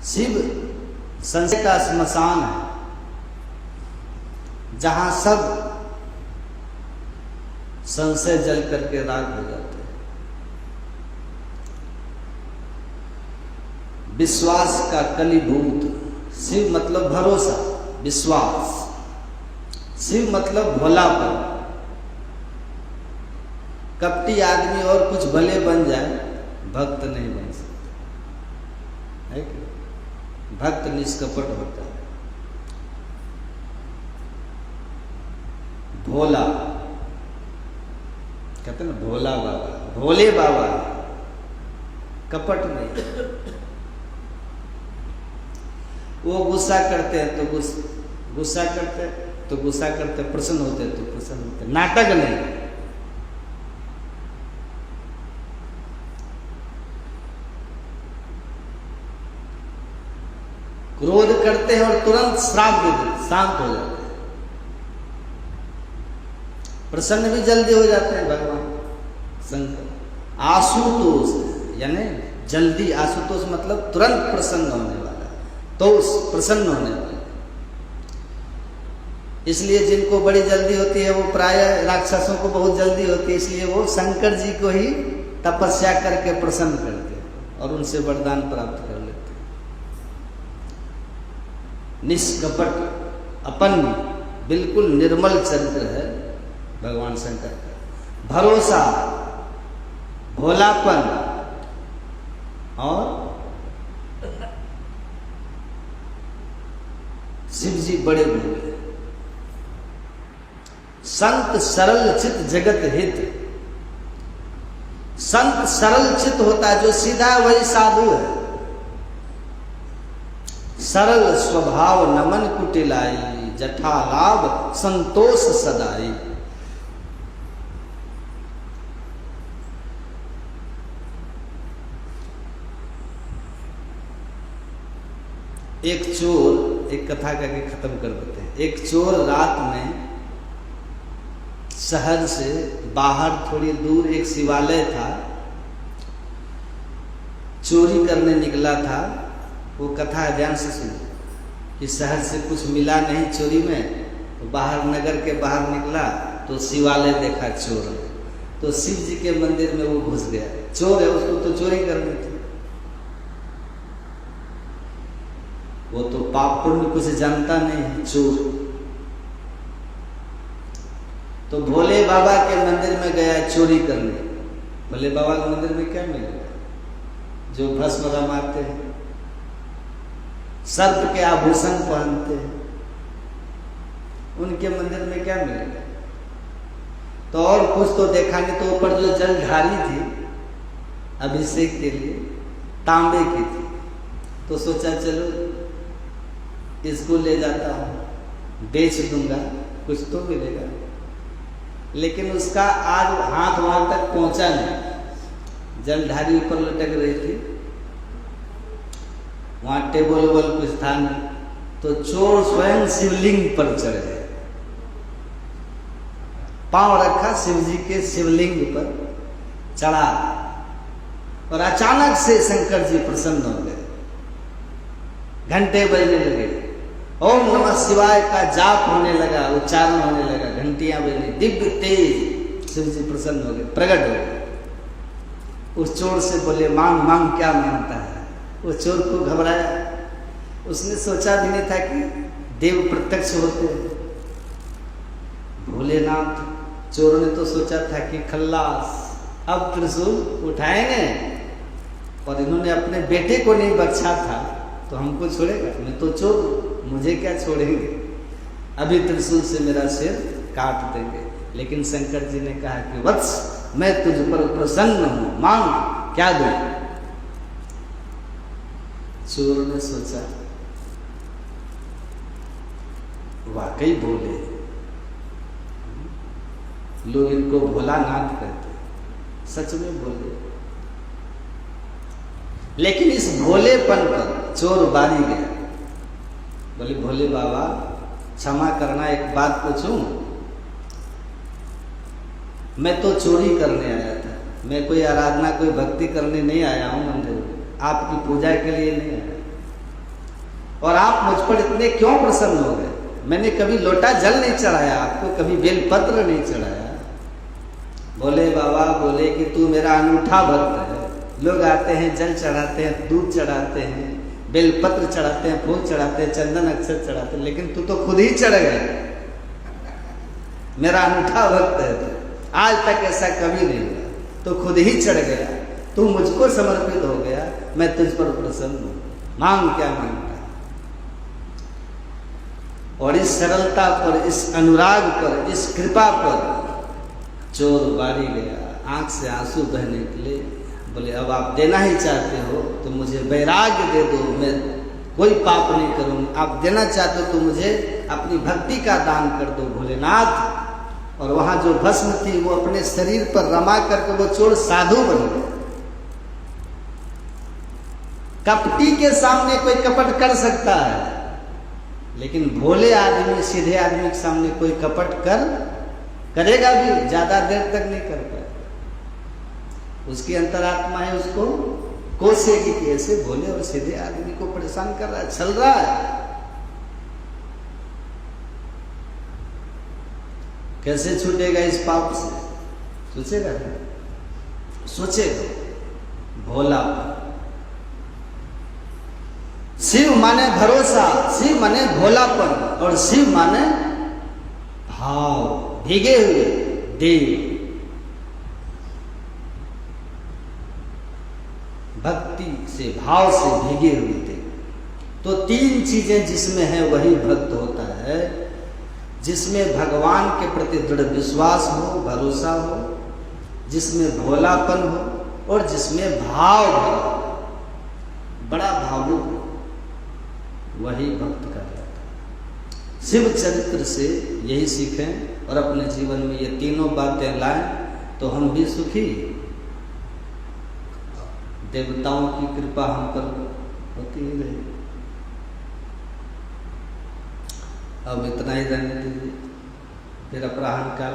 शिव संशय का श्मशान है, जहां सब संशय जल करके राख हो जाते हैं। विश्वास का कलीभूत। शिव मतलब भरोसा, विश्वास। शिव मतलब भोलापन। कपटी आदमी और कुछ भले बन जाए, भक्त नहीं बन सकता है कि? भक्त निष्कपट होता है। भोला, कहते हैं ना भोला बाबा, भोले बाबा, कपट नहीं। वो गुस्सा करते हैं तो गुस्सा करते प्रसन्न होते हैं तो प्रसन्न होते, नाटक नहीं। क्रोध करते हैं और तुरंत श्राप दे देते, शांत हो जाते हैं। प्रसन्न भी जल्दी हो जाते हैं भगवान शंकर। आशुतोष यानी जल्दी, आशुतोष मतलब तुरंत प्रसन्न होने वाला, तोष प्रसन्न होने वाला। इसलिए जिनको बड़ी जल्दी होती है वो प्रायः राक्षसों को बहुत जल्दी होती है, इसलिए वो शंकर जी को ही तपस्या करके प्रसन्न करते हैं और उनसे वरदान प्राप्त कर लेते हैं। निष्कपट, अपन बिल्कुल निर्मल चरित्र है भगवान शंकर का। भरोसा, भोलापन और शिव जी बड़े भोले। संत सरल चित जगत हित। संत सरल चित होता है, जो सीधा वही साधु है। सरल स्वभाव नमन कुटिलाई, जठा लाभ संतोष सदाई। एक चोर, एक कथा करके खत्म कर देते हैं। एक चोर रात में शहर से बाहर थोड़ी दूर एक शिवालय था, चोरी करने निकला था। वो कथा ध्यान से सुनो कि शहर से कुछ मिला नहीं चोरी में, तो बाहर नगर के बाहर निकला तो शिवालय देखा चोर है, तो शिव जी के मंदिर में वो घुस गया। चोर है, उसको तो चोरी करनी थी, वो तो पाप पुण्य कुछ जानता नहीं है, चोर। तो भोले बाबा के मंदिर में गया चोरी करने। भोले बाबा के मंदिर में क्या मिलेगा? जो भस्म रमाते हैं, सर्प के आभूषण पहनते हैं, उनके मंदिर में क्या मिलेगा? तो और कुछ तो देखा नहीं। तो ऊपर जो जलधारी थी अभिषेक के लिए, तांबे की थी, तो सोचा चलो इसको ले जाता हूं, बेच दूंगा, कुछ तो मिलेगा। लेकिन उसका आज हाथ वहां तक पहुंचा नहीं। जलधारी ऊपर लटक रही थी, वहां टेबल वेबल कुछ था नहीं, तो चोर स्वयं शिवलिंग पर चढ़ गए, पांव रखा शिव जी के शिवलिंग पर चढ़ा, और अचानक से शंकर जी प्रसन्न हो गए। घंटे बजने लगे, ओम नमः शिवाय का जाप होने लगा, उच्चारण होने लगा, घंटियां बजने, दिव्य तेज। शिव जी प्रसन्न हो गए, प्रकट हो गए। उस चोर से बोले मांग मांग, क्या मांगता है? वो चोर को घबराया, उसने सोचा भी नहीं था कि देव प्रत्यक्ष होते हैं। भोलेनाथ, चोर ने तो सोचा था कि खल्लास, अब त्रिशूल उठाएंगे, और इन्होंने अपने बेटे को नहीं बख्शा था तो हमको छोड़ेगा? मैं तो चोर, मुझे क्या छोड़ेंगे? अभी त्रिशूल से मेरा सिर काट देंगे। लेकिन शंकर जी ने कहा कि वत्स, मैं तुझ पर प्रसन्न हूं, मांग, क्या दूं? चोर ने सोचा वाकई भोले, लोग इनको भोलानाथ कहते, सच में भोले। लेकिन इस भोलेपन पर चोर बारी गया। बोले भोले बाबा क्षमा करना, एक बात पूछूं? मैं तो चोरी करने आया था, मैं कोई आराधना कोई भक्ति करने नहीं आया हूं मंदिर में, आपकी पूजा के लिए नहीं आया। और आप मुझ पर इतने क्यों प्रसन्न हो गए? मैंने कभी लोटा जल नहीं चढ़ाया आपको, कभी बेलपत्र नहीं चढ़ाया। बोले बाबा, बोले कि तू मेरा अनूठा भक्त है। लोग आते हैं, जल चढ़ाते हैं, दूध चढ़ाते हैं, बेलपत्र चढ़ाते हैं, फूल चढ़ाते हैं, चंदन अक्षत चढ़ाते हैं, लेकिन तू तो खुद ही चढ़ गया। मेरा अनूठा भक्त है तू, आज तक ऐसा कभी नहीं हुआ। तो खुद ही चढ़ गया, तू मुझको समर्पित हो गया, मैं तुझ पर प्रसन्न हूं। मांग क्या मांगता? और इस सरलता पर, इस अनुराग पर, इस कृपा पर चोर बारी गया, आंख से आंसू बहने निकले। बोले अब आप देना ही चाहते हो तो मुझे वैराग्य दे दो, मैं कोई पाप नहीं करूंगा। आप देना चाहते हो तो मुझे अपनी भक्ति का दान कर दो भोलेनाथ। और वहां जो भस्म थी वो अपने शरीर पर रमा करके वो चोर साधु बन गए। कपटी के सामने कोई कपट कर सकता है, लेकिन भोले आदमी, सीधे आदमी के सामने कोई कपट करेगा भी, ज्यादा देर तक नहीं कर पाए। उसकी अंतरात्मा है, उसको कोसेगी कि ऐसे भोले और सीधे आदमी को परेशान कर रहा है, छल रहा है। कैसे छूटेगा इस पाप से? सोचेगा, सोचेगा। भोला, शिव माने भरोसा, शिव माने भोलापन, और शिव माने भाव, भीगे हुए देव। भक्ति से, भाव से भीगे हुए देव। तो तीन चीजें जिसमें है वही भक्त होता है, जिसमें भगवान के प्रति दृढ़ विश्वास हो, भरोसा हो, जिसमें भोलापन हो, और जिसमें भाव हो, बड़ा भावुक हो, वही भक्त कहलाता है। शिव चरित्र से यही सीखें और अपने जीवन में ये तीनों बातें लाएं तो हम भी सुखी। देवताओं की कृपा हम पर होती ही रही। अब इतना ही रहने दीजिए, फिर अपराह्न काल